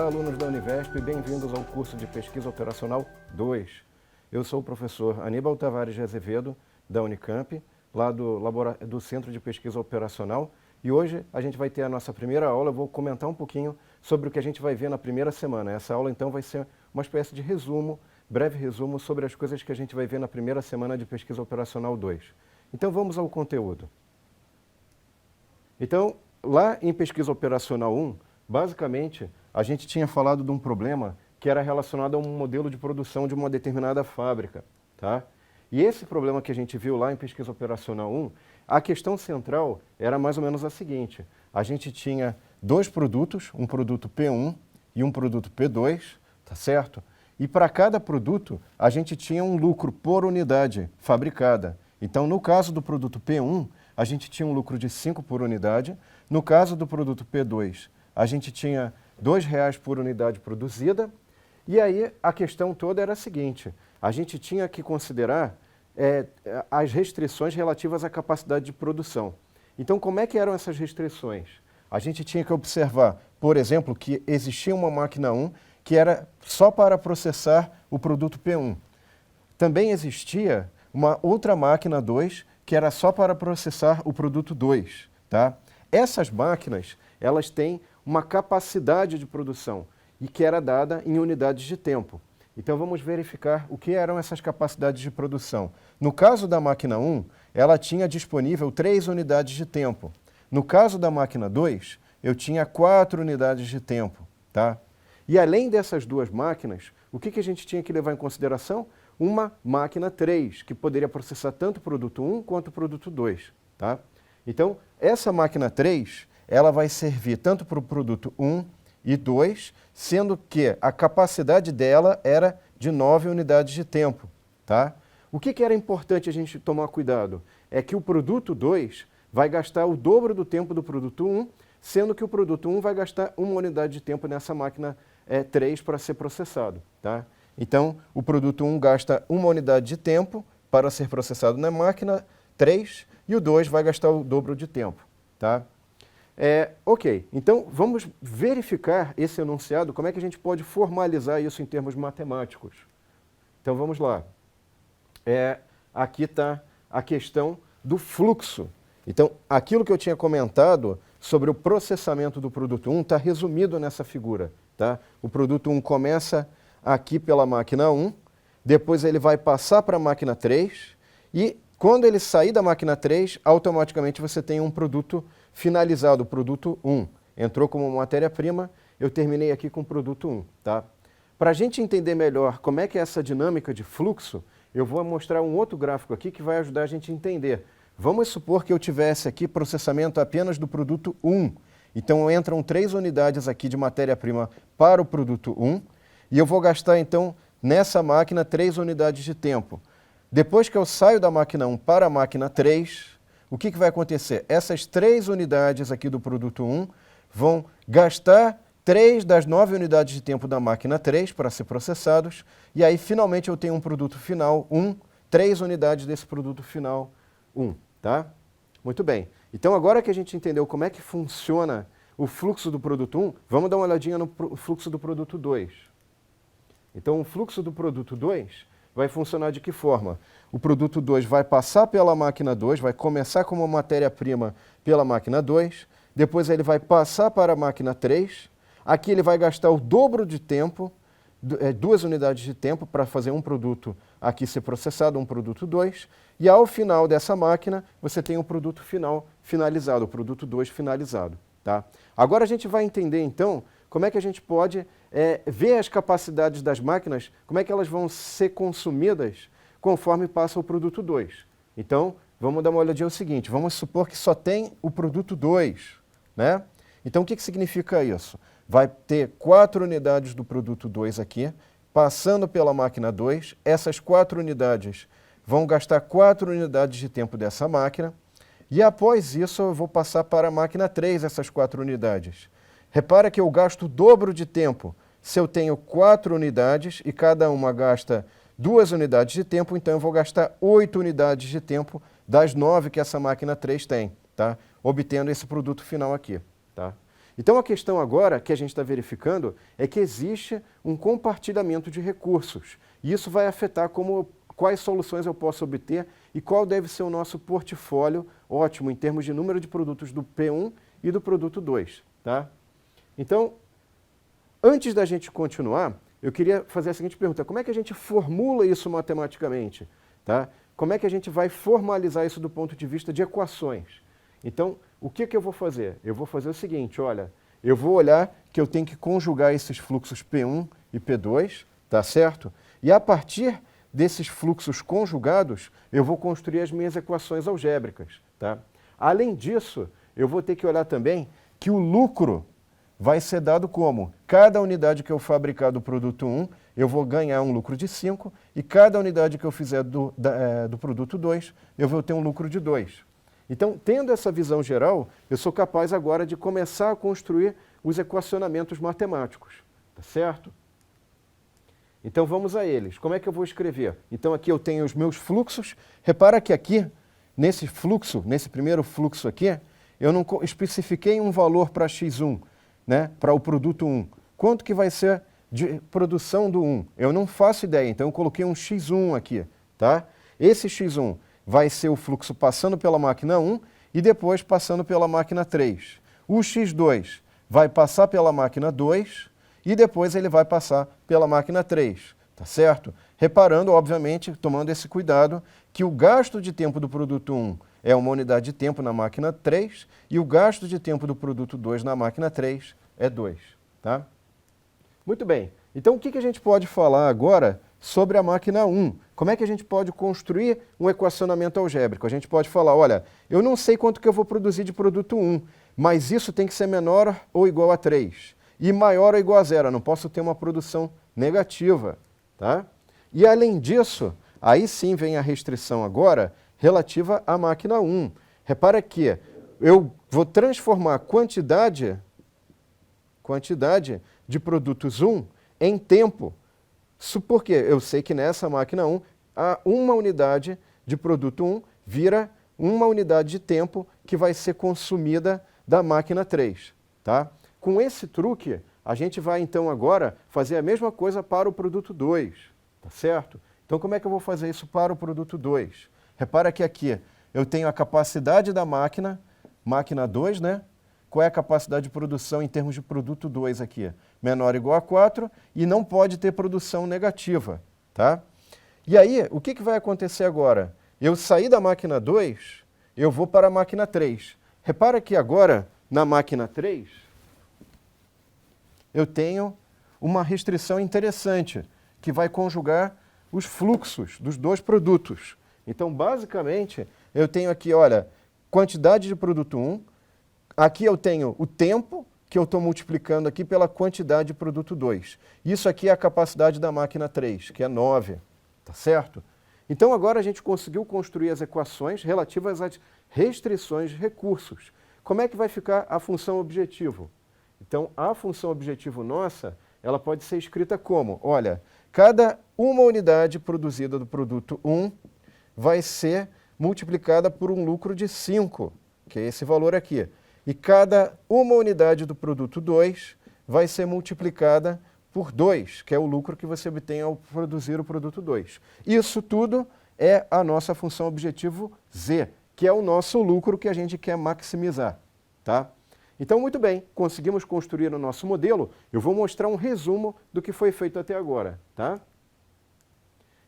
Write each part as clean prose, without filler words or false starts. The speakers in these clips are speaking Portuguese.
alunos da Univesp, e bem-vindos ao curso de Pesquisa Operacional 2. Eu sou o professor Aníbal Tavares de Azevedo, da Unicamp, lá do Centro de Pesquisa Operacional, e hoje a gente vai ter a nossa primeira aula. Eu vou comentar um pouquinho sobre o que a gente vai ver na primeira semana. Essa aula, então, vai ser uma espécie de resumo, breve resumo sobre as coisas que a gente vai ver na primeira semana de Pesquisa Operacional 2. Então, vamos ao conteúdo. Então, lá em Pesquisa Operacional 1, basicamente, a gente tinha falado de um problema que era relacionado a um modelo de produção de uma determinada fábrica, tá? E esse problema que a gente viu lá em Pesquisa Operacional 1, a questão central era mais ou menos a seguinte: a gente tinha dois produtos, um produto P1 e um produto P2, tá certo? E para cada produto, a gente tinha um lucro por unidade fabricada. Então, no caso do produto P1, a gente tinha um lucro de 5 por unidade. No caso do produto P2, a gente tinha R$2 por unidade produzida. E aí a questão toda era a seguinte: a gente tinha que considerar as restrições relativas à capacidade de produção. Então, como é que eram essas restrições? A gente tinha que observar, por exemplo, que existia uma máquina 1 que era só para processar o produto P1. Também existia uma outra máquina 2 que era só para processar o produto 2. Tá? Essas máquinas, elas têm uma capacidade de produção e que era dada em unidades de tempo. Então vamos verificar o que eram essas capacidades de produção. No caso da máquina 1, ela tinha disponível 3 unidades de tempo. No caso da máquina 2, eu tinha 4 unidades de tempo. Tá? E além dessas duas máquinas, o que a gente tinha que levar em consideração? Uma máquina 3, que poderia processar tanto o produto 1 quanto o produto 2. Tá? Então, essa máquina 3, ela vai servir tanto para o produto 1 e 2, sendo que a capacidade dela era de 9 unidades de tempo. Tá? O que era importante a gente tomar cuidado? É que o produto 2 vai gastar o dobro do tempo do produto 1, sendo que o produto 1 vai gastar 1 unidade de tempo nessa máquina 3 para ser processado. Tá? Então, o produto 1 gasta 1 unidade de tempo para ser processado na máquina 3 e o 2 vai gastar o dobro de tempo. Tá? Ok, então vamos verificar esse enunciado, como é que a gente pode formalizar isso em termos matemáticos. Então vamos lá. Aqui está a questão do fluxo. Então, aquilo que eu tinha comentado sobre o processamento do produto 1 está resumido nessa figura. Tá? O produto 1 começa aqui pela máquina 1, depois ele vai passar para a máquina 3 e quando ele sair da máquina 3, automaticamente você tem um produto finalizado, o produto 1. Entrou como matéria-prima, eu terminei aqui com o produto 1. Tá? Para a gente entender melhor como é que é essa dinâmica de fluxo, eu vou mostrar um outro gráfico aqui que vai ajudar a gente a entender. Vamos supor que eu tivesse aqui processamento apenas do produto 1. Então entram 3 unidades aqui de matéria-prima para o produto 1 e eu vou gastar então nessa máquina 3 unidades de tempo. Depois que eu saio da máquina 1 para a máquina 3, o que vai acontecer? Essas 3 unidades aqui do produto 1 vão gastar 3 das 9 unidades de tempo da máquina 3 para ser processados, e aí finalmente eu tenho um produto final 1, 3 unidades desse produto final 1. Tá? Muito bem. Então agora que a gente entendeu como é que funciona o fluxo do produto 1, vamos dar uma olhadinha no fluxo do produto 2. Então o fluxo do produto 2 vai funcionar de que forma? O produto 2 vai passar pela máquina 2, vai começar como matéria-prima pela máquina 2, depois ele vai passar para a máquina 3, aqui ele vai gastar o dobro de tempo, 2 unidades de tempo para fazer um produto aqui ser processado, um produto 2, e ao final dessa máquina você tem um produto final finalizado, o produto 2 finalizado. Tá? Agora a gente vai entender então como é que a gente pode ver as capacidades das máquinas, como é que elas vão ser consumidas conforme passa o produto 2. Então, vamos dar uma olhadinha ao seguinte: vamos supor que só tem o produto 2. Né? Então, o que significa isso? Vai ter 4 unidades do produto 2 aqui, passando pela máquina 2. Essas 4 unidades vão gastar 4 unidades de tempo dessa máquina. E após isso, eu vou passar para a máquina 3 essas 4 unidades. Repara que eu gasto o dobro de tempo se eu tenho 4 unidades e cada uma gasta 2 unidades de tempo, então eu vou gastar 8 unidades de tempo das 9 que essa máquina 3 tem, tá? Obtendo esse produto final aqui. Tá? Então a questão agora que a gente está verificando é que existe um compartilhamento de recursos. E isso vai afetar quais soluções eu posso obter e qual deve ser o nosso portfólio ótimo em termos de número de produtos do P1 e do produto 2. Tá? Então, antes da gente continuar, eu queria fazer a seguinte pergunta: como é que a gente formula isso matematicamente? Tá? Como é que a gente vai formalizar isso do ponto de vista de equações? Então, o que eu vou fazer? Eu vou fazer o seguinte, olha, eu vou olhar que eu tenho que conjugar esses fluxos P1 e P2, tá certo? E a partir desses fluxos conjugados, eu vou construir as minhas equações algébricas, tá? Além disso, eu vou ter que olhar também que o lucro vai ser dado como? Cada unidade que eu fabricar do produto 1, eu vou ganhar um lucro de 5, e cada unidade que eu fizer do produto 2, eu vou ter um lucro de 2. Então, tendo essa visão geral, eu sou capaz agora de começar a construir os equacionamentos matemáticos, tá certo? Então, vamos a eles. Como é que eu vou escrever? Então, aqui eu tenho os meus fluxos. Repara que aqui, nesse fluxo, nesse primeiro fluxo aqui, eu não especifiquei um valor para x1, né, para o produto 1. Quanto que vai ser de produção do 1? Eu não faço ideia, então eu coloquei um x1 aqui, tá? Esse x1 vai ser o fluxo passando pela máquina 1 e depois passando pela máquina 3. O x2 vai passar pela máquina 2 e depois ele vai passar pela máquina 3, tá certo? Reparando, obviamente, tomando esse cuidado, que o gasto de tempo do produto 1 é uma unidade de tempo na máquina 3 e o gasto de tempo do produto 2 na máquina 3 é 2, tá? Muito bem. Então, o que a gente pode falar agora sobre a máquina 1? Como é que a gente pode construir um equacionamento algébrico? A gente pode falar, olha, eu não sei quanto que eu vou produzir de produto 1, mas isso tem que ser menor ou igual a 3 e maior ou igual a 0. Eu não posso ter uma produção negativa, tá? E além disso, aí sim vem a restrição agora relativa à máquina 1. Repara que eu vou transformar a quantidade de produtos 1 em tempo. Por quê? Eu sei que nessa máquina 1, uma unidade de produto 1 vira uma unidade de tempo que vai ser consumida da máquina 3. Tá? Com esse truque, a gente vai então agora fazer a mesma coisa para o produto 2. Tá certo? Então, como é que eu vou fazer isso para o produto 2? Repara que aqui eu tenho a capacidade da máquina 2, né? Qual é a capacidade de produção em termos de produto 2 aqui? Menor ou igual a 4 e não pode ter produção negativa, tá? E aí, o que vai acontecer agora? Eu saí da máquina 2, eu vou para a máquina 3. Repara que agora, na máquina 3, eu tenho uma restrição interessante, que vai conjugar os fluxos dos dois produtos. Então, basicamente, eu tenho aqui, olha, quantidade de produto 1, aqui eu tenho o tempo, que eu estou multiplicando aqui pela quantidade de produto 2. Isso aqui é a capacidade da máquina 3, que é 9, tá certo? Então agora a gente conseguiu construir as equações relativas às restrições de recursos. Como é que vai ficar a função objetivo? Então a função objetivo nossa, ela pode ser escrita como, olha, cada uma unidade produzida do produto 1 vai ser multiplicada por um lucro de 5, que é esse valor aqui. E cada uma unidade do produto 2 vai ser multiplicada por 2, que é o lucro que você obtém ao produzir o produto 2. Isso tudo é a nossa função objetivo Z, que é o nosso lucro que a gente quer maximizar. Tá? Então, muito bem, conseguimos construir o nosso modelo. Eu vou mostrar um resumo do que foi feito até agora. Tá?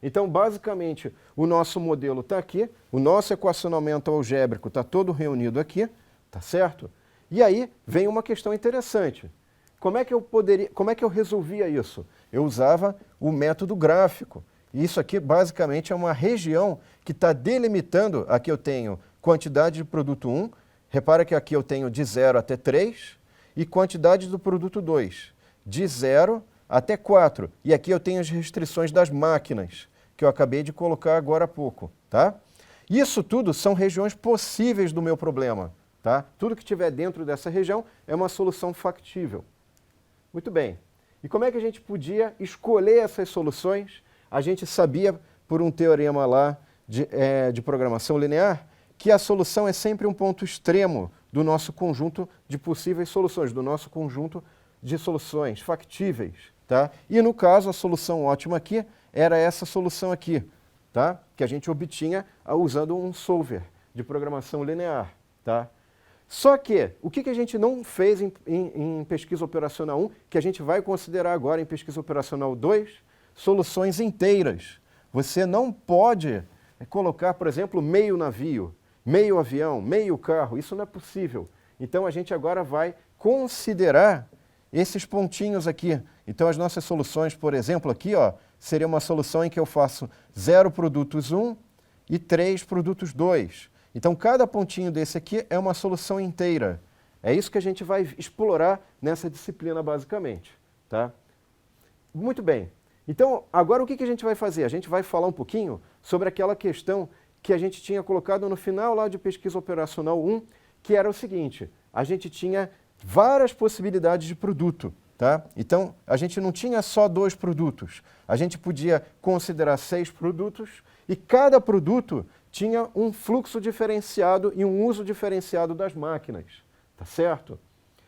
Então, basicamente, o nosso modelo está aqui, o nosso equacionamento algébrico está todo reunido aqui. Tá certo? E aí vem uma questão interessante. Como é que eu resolvia isso? Eu usava o método gráfico. Isso aqui basicamente é uma região que está delimitando, aqui eu tenho quantidade de produto 1, repara que aqui eu tenho de 0 até 3, e quantidade do produto 2, de 0 até 4. E aqui eu tenho as restrições das máquinas, que eu acabei de colocar agora há pouco. Tá? Isso tudo são regiões possíveis do meu problema. Tá? Tudo que estiver dentro dessa região é uma solução factível. Muito bem. E como é que a gente podia escolher essas soluções? A gente sabia, por um teorema lá de programação linear, que a solução é sempre um ponto extremo do nosso conjunto de possíveis soluções, do nosso conjunto de soluções factíveis. Tá? E no caso, a solução ótima aqui era essa solução aqui, tá? Que a gente obtinha usando um solver de programação linear. Tá? Só que, o que a gente não fez em pesquisa operacional 1, que a gente vai considerar agora em pesquisa operacional 2, soluções inteiras. Você não pode colocar, por exemplo, meio navio, meio avião, meio carro, isso não é possível. Então a gente agora vai considerar esses pontinhos aqui. Então as nossas soluções, por exemplo, aqui, ó, seria uma solução em que eu faço 0 produtos 1 e 3 produtos 2. Então cada pontinho desse aqui é uma solução inteira. É isso que a gente vai explorar nessa disciplina basicamente. Tá? Muito bem. Então agora o que a gente vai fazer? A gente vai falar um pouquinho sobre aquela questão que a gente tinha colocado no final lá de pesquisa operacional 1, que era o seguinte: a gente tinha várias possibilidades de produto. Tá? Então, a gente não tinha só 2 produtos. A gente podia considerar 6 produtos e cada produto tinha um fluxo diferenciado e um uso diferenciado das máquinas. Tá certo?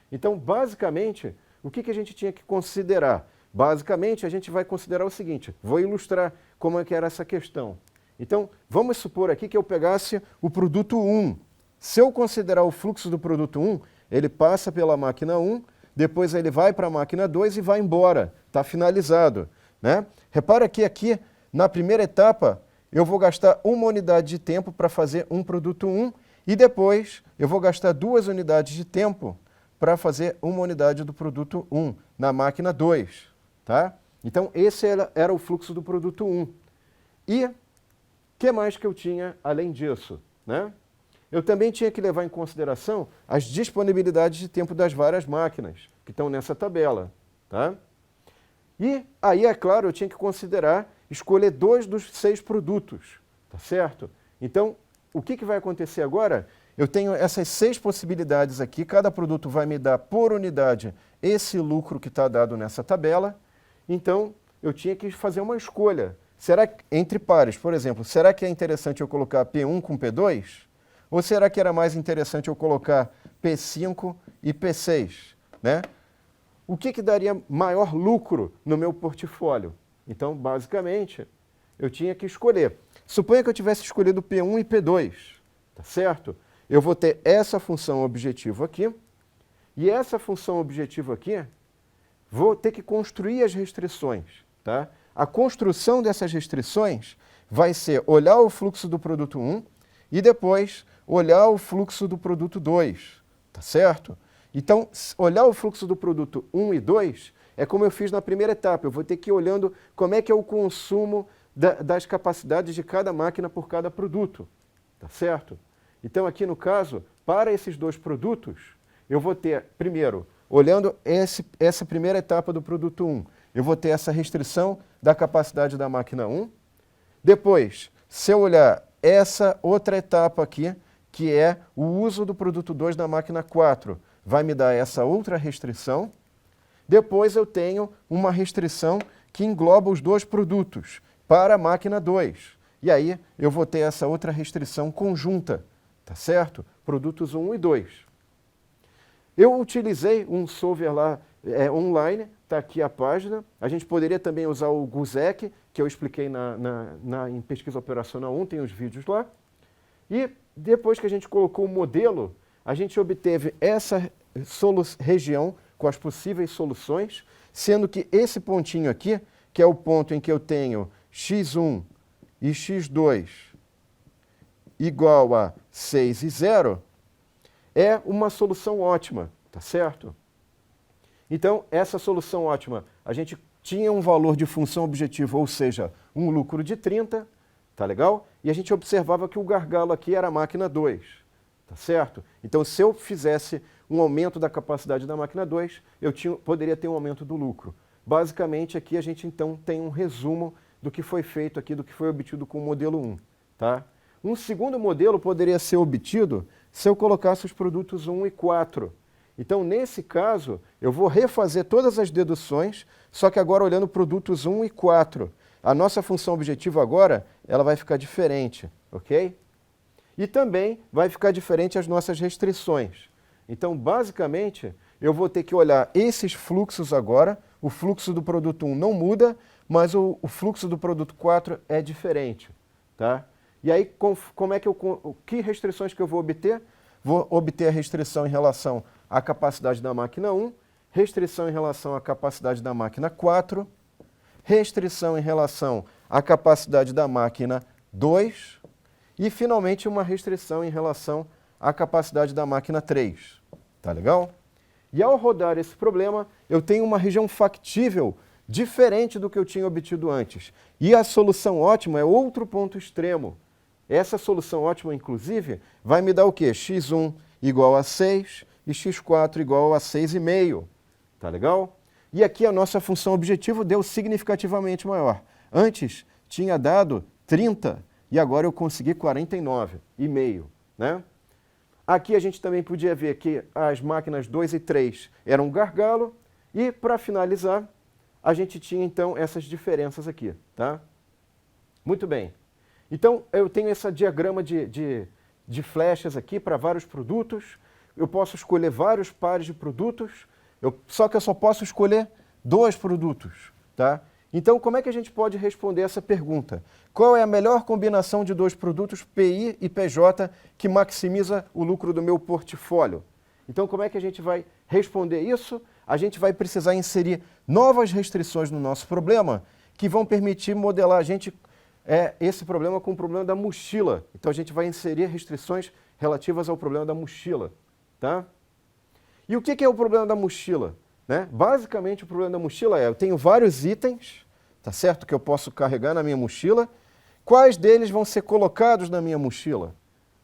Então, basicamente, o que a gente tinha que considerar? Basicamente, a gente vai considerar o seguinte, vou ilustrar como é que era essa questão. Então, vamos supor aqui que eu pegasse o produto 1. Se eu considerar o fluxo do produto 1, ele passa pela máquina 1, depois ele vai para a máquina 2 e vai embora. Está finalizado. Né? Repara que aqui, na primeira etapa, eu vou gastar 1 unidade de tempo para fazer um produto 1 e depois eu vou gastar 2 unidades de tempo para fazer 1 unidade do produto 1 na máquina 2. Tá? Então, esse era o fluxo do produto 1. E o que mais que eu tinha além disso? Né? Eu também tinha que levar em consideração as disponibilidades de tempo das várias máquinas que estão nessa tabela. Tá? E aí, é claro, eu tinha que considerar escolher 2 dos 6 produtos. Tá certo? Então, o que vai acontecer agora? Eu tenho essas 6 possibilidades aqui, cada produto vai me dar por unidade esse lucro que está dado nessa tabela. Então, eu tinha que fazer uma escolha. Será que, entre pares, por exemplo, será que é interessante eu colocar P1 com P2? Ou será que era mais interessante eu colocar P5 e P6? Né? O que daria maior lucro no meu portfólio? Então, basicamente, eu tinha que escolher. Suponha que eu tivesse escolhido P1 e P2, tá certo? Eu vou ter essa função objetivo aqui, e essa função objetivo aqui, vou ter que construir as restrições. Tá? A construção dessas restrições vai ser olhar o fluxo do produto 1 e depois olhar o fluxo do produto 2, tá certo? Então, olhar o fluxo do produto 1 e 2 é como eu fiz na primeira etapa. Eu vou ter que ir olhando como é que é o consumo das capacidades de cada máquina por cada produto, tá certo? Então, aqui no caso, para esses 2 produtos, eu vou ter, primeiro, olhando essa primeira etapa do produto 1, eu vou ter essa restrição da capacidade da máquina 1. Depois, se eu olhar essa outra etapa aqui, que é o uso do produto 2 na máquina 4, vai me dar essa outra restrição. Depois eu tenho uma restrição que engloba os 2 produtos para a máquina 2. E aí eu vou ter essa outra restrição conjunta, tá certo? Produtos 1 e 2. Eu utilizei um solver lá online, está aqui a página. A gente poderia também usar o GUSEC, que eu expliquei em pesquisa operacional 1, tem os vídeos lá. E depois que a gente colocou o modelo, a gente obteve essa região com as possíveis soluções, sendo que esse pontinho aqui, que é o ponto em que eu tenho x1 e x2 igual a 6 e 0, é uma solução ótima, tá certo? Então, essa solução ótima, a gente tinha um valor de função objetiva, ou seja, um lucro de 30, tá legal? E a gente observava que o gargalo aqui era a máquina 2, tá certo? Então, se eu fizesse um aumento da capacidade da máquina 2, eu poderia ter um aumento do lucro. Basicamente, aqui a gente, então, tem um resumo do que foi feito aqui, do que foi obtido com o modelo 1, tá? Um segundo modelo poderia ser obtido se eu colocasse os produtos 1 e 4. Então, nesse caso, eu vou refazer todas as deduções, só que agora olhando produtos 1 e 4. A nossa função objetiva agora, ela vai ficar diferente, ok? E também vai ficar diferente as nossas restrições. Então, basicamente, eu vou ter que olhar esses fluxos agora. O fluxo do produto 1 não muda, mas o fluxo do produto 4 é diferente. Tá? E aí, que restrições que eu vou obter? Vou obter a restrição em relação à capacidade da máquina 1, restrição em relação à capacidade da máquina 4, restrição em relação à capacidade da máquina 2 e, finalmente, uma restrição em relação à capacidade da máquina 3. Tá legal? E ao rodar esse problema, eu tenho uma região factível diferente do que eu tinha obtido antes. E a solução ótima é outro ponto extremo. Essa solução ótima, inclusive, vai me dar o quê? x1 igual a 6 e x4 igual a 6,5. Tá legal? E aqui a nossa função objetivo deu significativamente maior. Antes tinha dado 30 e agora eu consegui 49,5. Né? Aqui a gente também podia ver que as máquinas 2 e 3 eram um gargalo e, para finalizar, a gente tinha então essas diferenças aqui. Tá? Muito bem. Então, eu tenho esse diagrama de flechas aqui para vários produtos. Eu posso escolher vários pares de produtos, só que eu só posso escolher 2 produtos. Tá? Então, como é que a gente pode responder essa pergunta? Qual é a melhor combinação de 2 produtos, PI e PJ, que maximiza o lucro do meu portfólio? Então, como é que a gente vai responder isso? A gente vai precisar inserir novas restrições no nosso problema, que vão permitir modelar a gente esse problema com o problema da mochila. Então, a gente vai inserir restrições relativas ao problema da mochila. Tá? E o que é o problema da mochila? Né? Basicamente, o problema da mochila eu tenho vários itens, tá certo, que eu posso carregar na minha mochila. Quais deles vão ser colocados na minha mochila?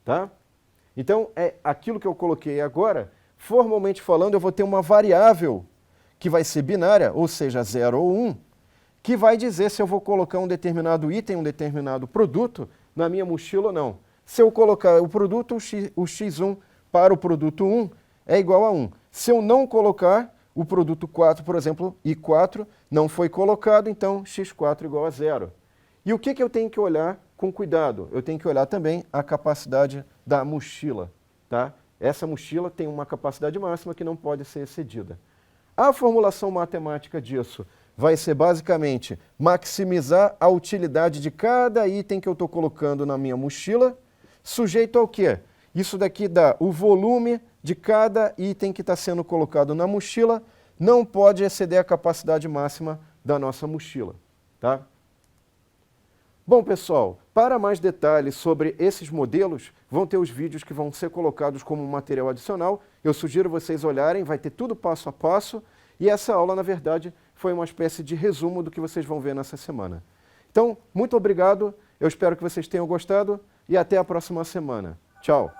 Tá? Então, aquilo que eu coloquei agora, formalmente falando, eu vou ter uma variável que vai ser binária, ou seja, 0 ou 1, que vai dizer se eu vou colocar um determinado item, um determinado produto na minha mochila ou não. Se eu colocar o produto, o x1 para o produto 1 é igual a 1. Se eu não colocar o produto 4, por exemplo, I4 não foi colocado, então x4 igual a 0. E o que eu tenho que olhar com cuidado? Eu tenho que olhar também a capacidade da mochila. Tá? Essa mochila tem uma capacidade máxima que não pode ser excedida. A formulação matemática disso vai ser basicamente maximizar a utilidade de cada item que eu estou colocando na minha mochila, sujeito ao quê? Isso daqui dá o volume de cada item que está sendo colocado na mochila, não pode exceder a capacidade máxima da nossa mochila. Tá? Bom, pessoal, para mais detalhes sobre esses modelos, vão ter os vídeos que vão ser colocados como material adicional. Eu sugiro vocês olharem, vai ter tudo passo a passo. E essa aula, na verdade, foi uma espécie de resumo do que vocês vão ver nessa semana. Então, muito obrigado, eu espero que vocês tenham gostado e até a próxima semana. Tchau!